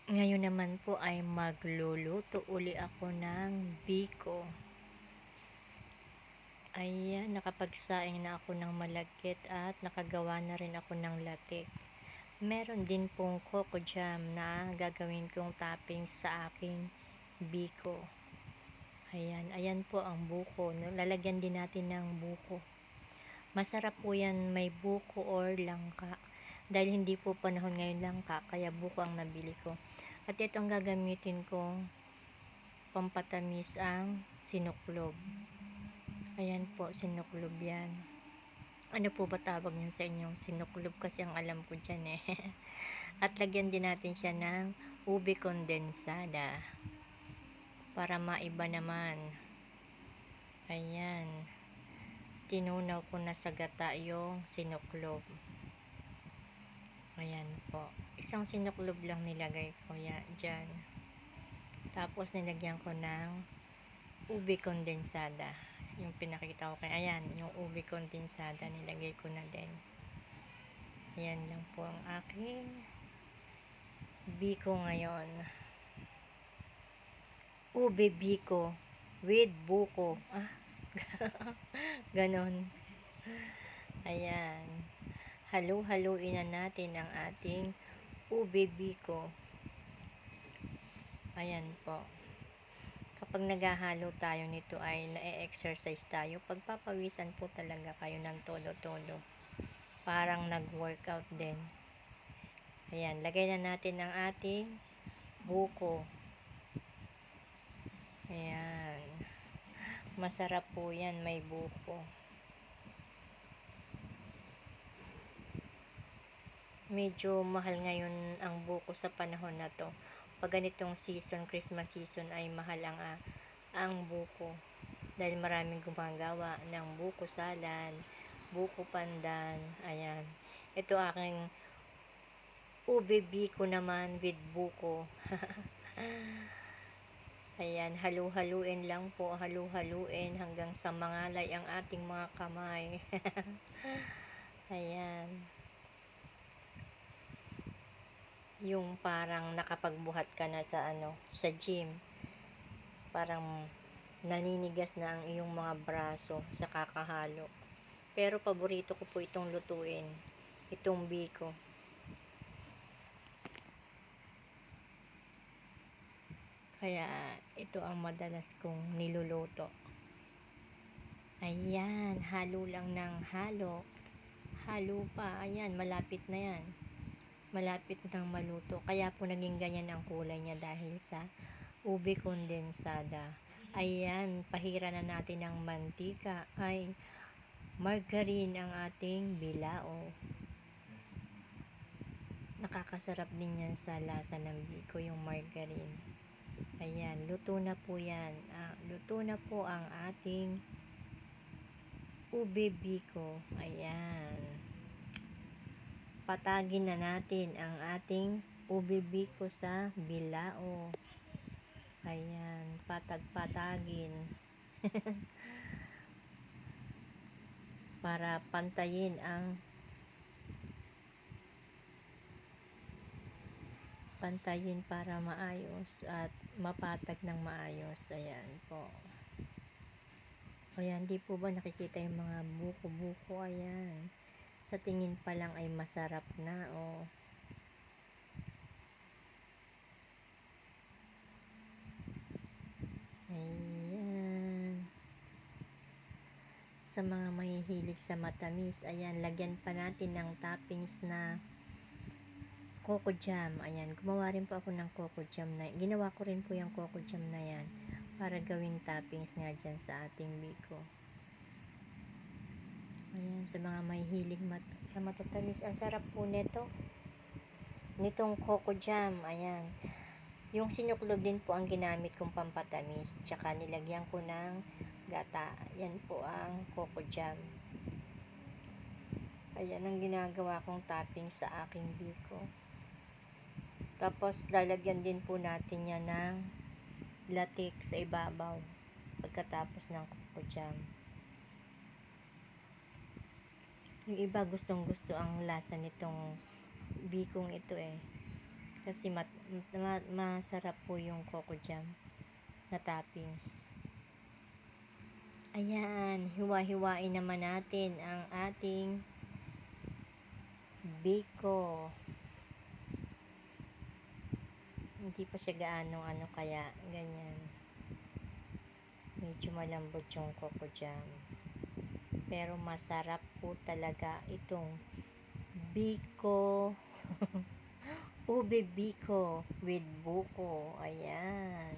Ngayon naman po ay magluluto uli ako ng biko. Ayan, nakapagsaing na ako ng malagkit at nakagawa na rin ako ng latik. Meron din pong coco jam na gagawin kong toppings sa aking biko. Ayan, ayan po ang buko. Lalagyan din natin ng buko. Masarap po yan may buko or langka. Dahil hindi po panahon ngayon langka, kaya buko ang nabili ko. At ito ang gagamitin kong pampatamis ang sinuklob. Ayan po, sinuklob yan. Ano po ba tawag niyan sa inyong sinuklob? Kasi ang alam ko dyan eh. At lagyan din natin siya ng ube kondensada. Para maiba naman. Ayan. Tinunaw ko na sa gata yung sinuklob. Ayan po. Isang sinuklob lang nilagay ko dyan. Tapos nilagyan ko ng ube kondensada. Yung pinakita ko kay ayan, yung ube kondensada nilagay ko na din. Ayan lang po ang aking biko ngayon. Ube biko with buko. Ganon. Ayan. Halu-haluin na natin ang ating ube biko. Ayan po. Kapag naghahalo tayo nito ay na-exercise tayo. Pagpapawisan po talaga kayo ng todo-todo. Parang nag-workout din. Ayan, lagay na natin ang ating buko. Ayan. Masarap po yan, may buko. Medyo mahal ngayon ang buko sa panahon na to. Pag ganitong season, Christmas season, ay mahal ang buko. Dahil maraming gumagawa ng buko salad, buko pandan. Ayan. Ito aking ube biko naman with buko. Ayan, halu-haluin lang po, halu-haluin hanggang sa mangalay ang ating mga kamay. Ayan. Yung parang nakapagbuhat ka na sa gym. Parang naninigas na ang iyong mga braso sa kakahalo. Pero paborito ko po itong lutuin, itong biko. Kaya ito ang madalas kong niluluto. Ayan, halo lang ng halo. Halo pa, ayan, malapit na yan. Malapit nang maluto. Kaya po naging ganyan ang kulay niya dahil sa ube kondensada. Ayan, pahira na natin ng mantika. Ay, margarine ang ating bilao. Nakakasarap din yan sa lasa ng biko, yung margarine. Ayan, luto na po yan. Luto na po ang ating ube biko. Ayan. Patagin na natin ang ating ube biko sa bilao. Ayan, patag-patagin. Para pantayin para maayos at mapatag ng maayos. Ayan po. Ayan, di po ba nakikita yung mga buko-buko? Ayan. Sa tingin pa lang ay masarap na, oh. Ayan. Sa mga mahihilig sa matamis, ayan, lagyan pa natin ng toppings na coco jam. Ayan, gumawa rin po ako ng coco jam na, ginawa ko rin po yung coco jam na yan para gawing toppings nga dyan sa ating biko. Ayan, sa mga mahihilig sa matatamis, ang sarap po nitong coco jam. Ayan, yung sinuklob din po ang ginamit kong pampatamis, tsaka nilagyan ko ng gata. Yan po ang coco jam. Ayan ang ginagawa kong topping sa aking biko. Tapos lalagyan din po natin yan ng latik sa ibabaw pagkatapos ng coco jam. Yung iba gustong gusto ang lasa nitong bikong ito eh. Kasi masarap po yung Coco Jam na toppings. Ayan, hiwa-hiwain naman natin ang ating biko. Hindi pa siya gaanong ano, kaya ganyan. Medyo malambot yung Coco Jam. Pero masarap po talaga itong biko. Ube biko with buko. Ayan.